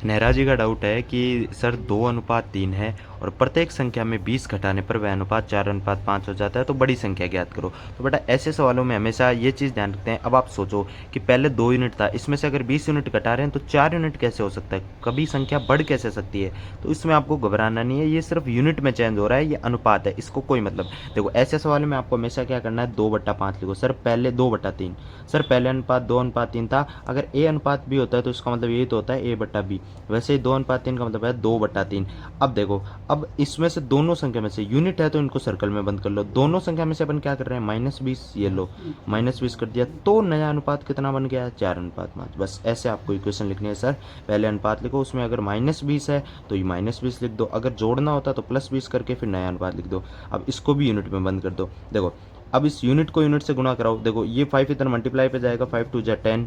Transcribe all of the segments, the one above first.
नेहरा जी का डाउट है कि सर 2:3 है और प्रत्येक संख्या में 20 घटाने पर वह अनुपात 4:5 हो जाता है, तो बड़ी संख्या ज्ञात करो। तो बेटा ऐसे सवालों में हमेशा ये चीज़ ध्यान रखते हैं। अब आप सोचो कि पहले 2 यूनिट था, इसमें से अगर 20 यूनिट घटा रहे हैं तो 4 यूनिट कैसे हो सकता है, कभी संख्या बढ़ कैसे सकती है। तो इसमें आपको घबराना नहीं है, ये सिर्फ यूनिट में चेंज हो रहा है, ये अनुपात है, इसको कोई मतलब। देखो ऐसे सवालों में आपको हमेशा क्या करना है, 2/5 लिखो। सर पहले 2/3, सर पहले अनुपात 2:3 था, अगर ए अनुपात बी होता है तो इसका मतलब ये तो होता है A/B। वैसे ही 2:3 का मतलब है 2/3। अब देखो, अब इसमें से दोनों संख्या में से यूनिट है तो इनको सर्कल में बंद कर लो। दोनों संख्या में से अपन क्या कर रहे हैं, -20, ये लो -20 कर दिया, तो नया अनुपात कितना बन गया है, 4:5। बस ऐसे आपको इक्वेशन लिखनी है। सर पहले अनुपात लिखो, उसमें अगर -20 है तो ये -20 लिख दो, अगर जोड़ना होता तो +20 करके फिर नया अनुपात लिख दो। अब इसको भी यूनिट में बंद कर दो। देखो अब इस यूनिट को यूनिट से गुणा कराओ। देखो ये 5 इधर मल्टीप्लाई पे जाएगा, 5 2 जा 10,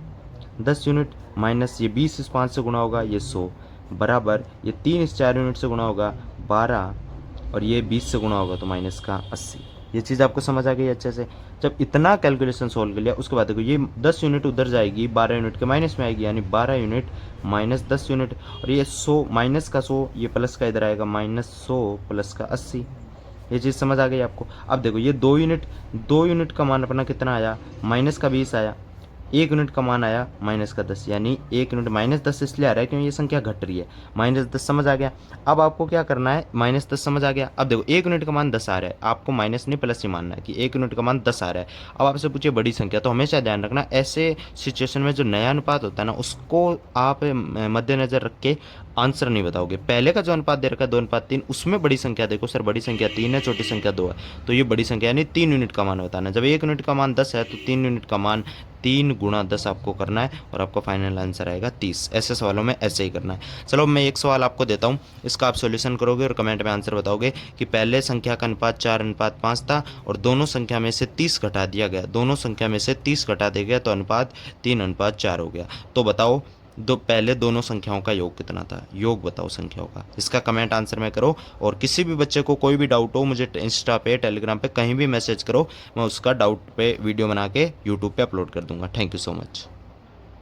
10 यूनिट, माइनस ये 20 इस 5 से गुणा होगा, ये 100, बराबर ये 3 इस 4 यूनिट से गुणा होगा 12, और ये 20 से गुणा होगा तो माइनस का 80। ये चीज़ आपको समझ आ गई अच्छे से। जब इतना कैलकुलेशन सोल्व कर लिया उसके बाद देखो ये 10 यूनिट उधर जाएगी, 12 यूनिट के माइनस में आएगी, यानी 12 यूनिट माइनस 10 यूनिट, और ये 100 माइनस का 100, ये प्लस का इधर आएगा, -100 प्लस का 80। ये चीज़ समझ आ गई आपको। अब देखो ये 2 यूनिट का मान अपना कितना आया, -20 आया। 1 यूनिट का मान आया -10, यानी 1 यूनिट -10 इसलिए आ रहा है क्योंकि ये संख्या घट रही है। -10 समझ आ गया। अब आपको क्या करना है, -10 समझ आ गया। अब देखो 1 यूनिट का मान 10 आ रहा है, आपको माइनस नहीं प्लस ही मानना है कि 1 यूनिट का मान 10 आ रहा है। अब आपसे पूछे बड़ी संख्या, तो हमेशा ध्यान रखना ऐसे सिचुएशन में जो नया अनुपात होता है ना, उसको आप मद्देनजर रख के आंसर नहीं बताओगे। पहले का जो अनुपात दे रखा है 2:3, उसमें बड़ी संख्या देखो, सर बड़ी संख्या 3 है, छोटी संख्या 2 है, तो ये बड़ी संख्या यानी 3 यूनिट का मान बताना। जब 1 यूनिट का मान 10 है तो 3 यूनिट का मान 3 × 10 आपको करना है, और आपका फाइनल आंसर आएगा 30। ऐसे सवालों में ऐसे ही करना है। चलो मैं एक सवाल आपको देता हूँ, इसका आप सॉल्यूशन करोगे और कमेंट में आंसर बताओगे कि पहले संख्या का अनुपात 4:5 था और दोनों संख्या में से 30 घटा दिया गया, दोनों संख्या में से 30 घटा दिया गया तो अनुपात 3:4 हो गया। तो बताओ पहले दोनों संख्याओं का योग कितना था, योग बताओ संख्याओं का। इसका कमेंट आंसर में करो, और किसी भी बच्चे को कोई भी डाउट हो मुझे इंस्टा पे, टेलीग्राम पे कहीं भी मैसेज करो, मैं उसका डाउट पे वीडियो बना के यूट्यूब पे अपलोड कर दूंगा। Thank you so much.